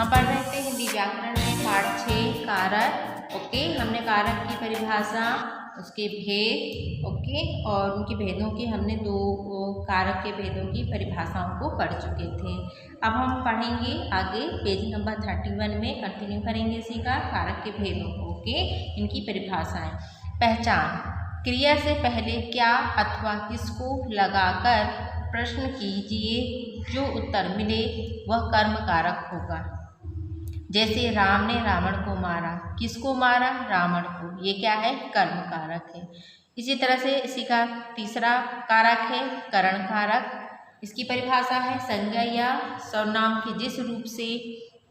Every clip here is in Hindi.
हम पढ़ रहे थे हिंदी व्याकरण में पाठ 6 कारक। ओके, हमने कारक की परिभाषा, उसके भेद, ओके, और उनके भेदों की हमने दो कारक के भेदों की परिभाषाओं को पढ़ चुके थे। अब हम पढ़ेंगे आगे पेज नंबर 31 में, कंटिन्यू करेंगे इसी का कारक के भेदों को। ओके, इनकी परिभाषाएं। पहचान, क्रिया से पहले क्या अथवा किसको लगाकर प्रश्न कीजिए, जो उत्तर मिले वह कर्म कारक होगा। जैसे राम ने रावण को मारा, किसको मारा? रावण को, ये क्या है? कर्म कारक है। इसी तरह से इसी का तीसरा कारक है करण कारक। इसकी परिभाषा है संज्ञा या सर्वनाम के जिस रूप से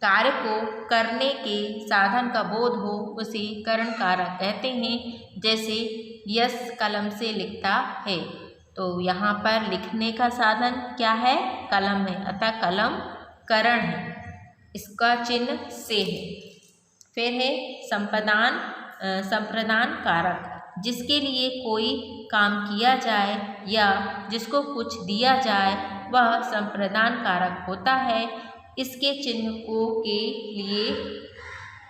कार्य को करने के साधन का बोध हो उसे करण कारक कहते हैं। जैसे यश कलम से लिखता है, तो यहाँ पर लिखने का साधन क्या है? कलम है, अतः कलम करण है, इसका चिन्ह से है। फिर है संप्रदान कारक, जिसके लिए कोई काम किया जाए या जिसको कुछ दिया जाए वह संप्रदान कारक होता है। इसके चिन्ह को के लिए,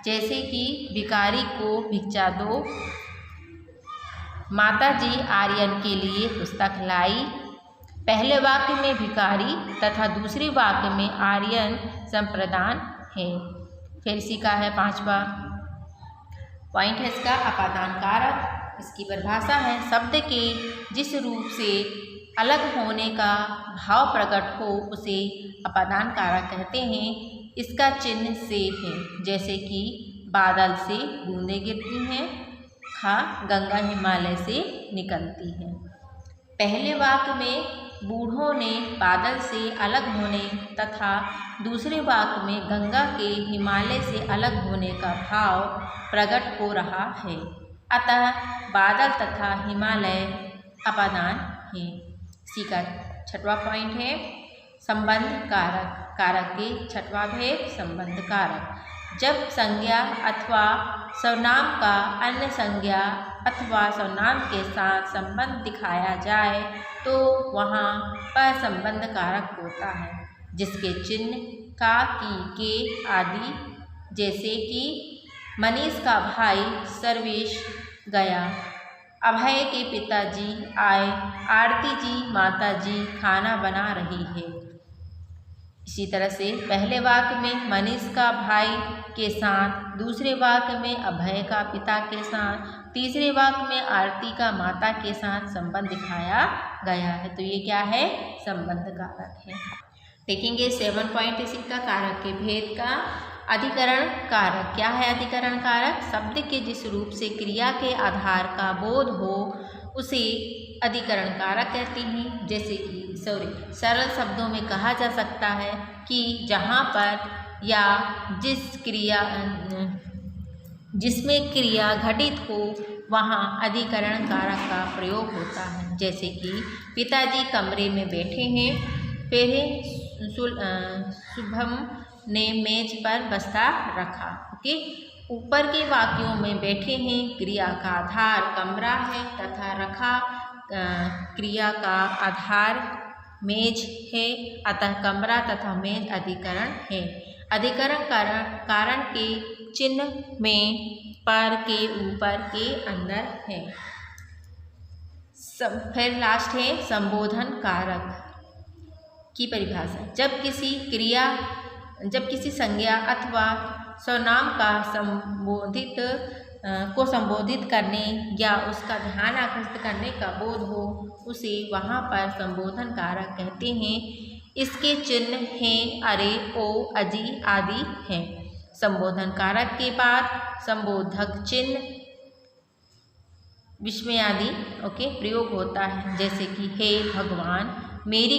जैसे कि भिखारी को भिक्षा दो, माताजी आर्यन के लिए पुस्तक लाई। पहले वाक्य में भिखारी तथा दूसरे वाक्य में आर्यन संप्रदान है। फिर इसी का है पांचवा पॉइंट है इसका अपादान कारक। इसकी परिभाषा है शब्द के जिस रूप से अलग होने का भाव प्रकट हो उसे अपादान कारक कहते हैं। इसका चिन्ह से है, जैसे कि बादल से बूंदें गिरती हैं, गंगा हिमालय से निकलती है। पहले वाक्य में बूढ़ों ने बादल से अलग होने तथा दूसरे वाक्य में गंगा के हिमालय से अलग होने का भाव प्रकट हो रहा है, अतः बादल तथा हिमालय अपादान है। इसी का छठवां पॉइंट है संबंध कारक। कारक के छठवां भेद संबंध कारक। जब संज्ञा अथवा सर्वनाम का अन्य संज्ञा अथवा सर्वनाम के साथ संबंध दिखाया जाए तो वहाँ पर संबंध कारक होता है, जिसके चिन्ह का, की, के आदि। जैसे कि मनीष का भाई सर्वेश गया, अभय के पिताजी आए, आरती जी माताजी खाना बना रही है। इसी तरह से पहले वाक्य में मनीष का भाई के साथ, दूसरे वाक्य में अभय का पिता के साथ, तीसरे वाक्य में आरती का माता के साथ संबंध दिखाया गया है, तो ये क्या है? संबंध कारक है। देखेंगे 7 पॉइंट इसी का कारक के भेद का। अधिकरण कारक। क्या है अधिकरण कारक? शब्द के जिस रूप से क्रिया के आधार का बोध हो उसे अधिकरण कारक कहते हैं। जैसे कि सरल शब्दों में कहा जा सकता है कि जहाँ पर या जिसमें क्रिया घटित हो वहाँ अधिकरण कारक का प्रयोग होता है। जैसे कि पिताजी कमरे में बैठे हैं, फिर शुभम ने मेज पर बस्ता रखा। ओके, ऊपर के वाक्यों में बैठे हैं क्रिया का आधार कमरा है तथा रखा क्रिया का आधार मेज है, अतः कमरा तथा मेज अधिकरण है। अधिकरण कारण के चिन्ह में पर के ऊपर के अंदर है। फिर लास्ट है संबोधन कारक की परिभाषा। जब किसी संज्ञा अथवा सर्वनाम का संबोधित करने या उसका ध्यान आकर्षित करने का बोध हो उसे वहाँ पर संबोधन कारक कहते हैं। इसके चिन्ह हैं अरे, ओ, अजी आदि हैं। संबोधन कारक के बाद संबोधक चिन्ह विस्मय आदि प्रयोग होता है। जैसे कि हे भगवान मेरी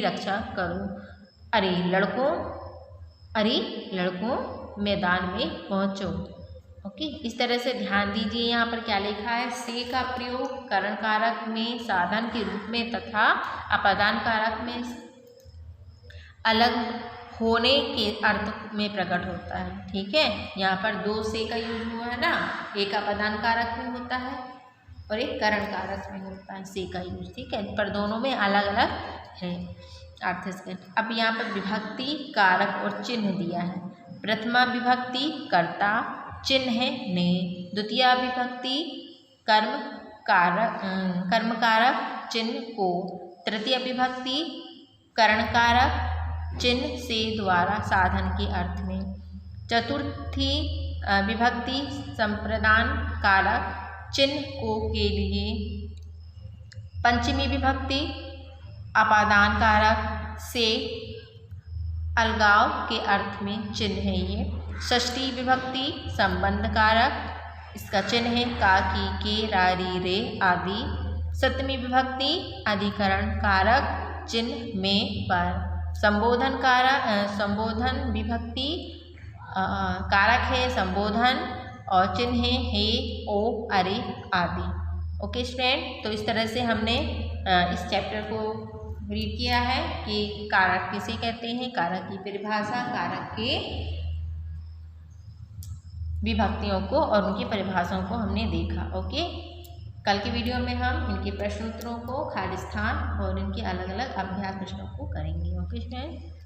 रक्षा करो, अरे लड़कों मैदान में पहुँचो। ओके, इस तरह से ध्यान दीजिए यहाँ पर क्या लिखा है। से का प्रयोग करण कारक में साधन के रूप में तथा अपादान कारक में अलग होने के अर्थ में प्रकट होता है। ठीक है, यहाँ पर 2 से का यूज हुआ है ना, एक अपादान कारक में होता है और एक करण कारक में होता है से का यूज। ठीक है, पर दोनों में अलग अलग है। अर्थ इसका। अब यहाँ पर विभक्ति, कारक और चिन्ह दिया है। प्रथमा विभक्ति कर्ता, चिन्ह है ने। द्वितीया विभक्ति कर्म कारक, चिन्ह को। तृतीय विभक्ति करण कारक, चिन्ह से, द्वारा, साधन के अर्थ में। चतुर्थी विभक्ति संप्रदान कारक, चिन्ह को के लिए। पंचमी विभक्ति अपादान कारक, से, अलगाव के अर्थ में चिन्ह है ये। षष्ठी विभक्ति संबंध कारक, इसका चिन्ह है का, की, के, रा, री, रे आदि। सप्तमी विभक्ति अधिकरण कारक, चिन्ह में, पर। संबोधन विभक्ति कारक है संबोधन और चिन्ह है हे, ओ, अरे आदि। ओके स्टूडेंट, तो इस तरह से हमने इस चैप्टर को रीड किया है कि कारक किसे कहते हैं, कारक की परिभाषा, कारक के विभक्तियों को और उनकी परिभाषाओं को हमने देखा। ओके, कल की वीडियो में हम इनके प्रश्न उत्तरों को, खाली स्थान और इनके अलग अलग अभ्यास प्रश्नों को करेंगे। Okay student.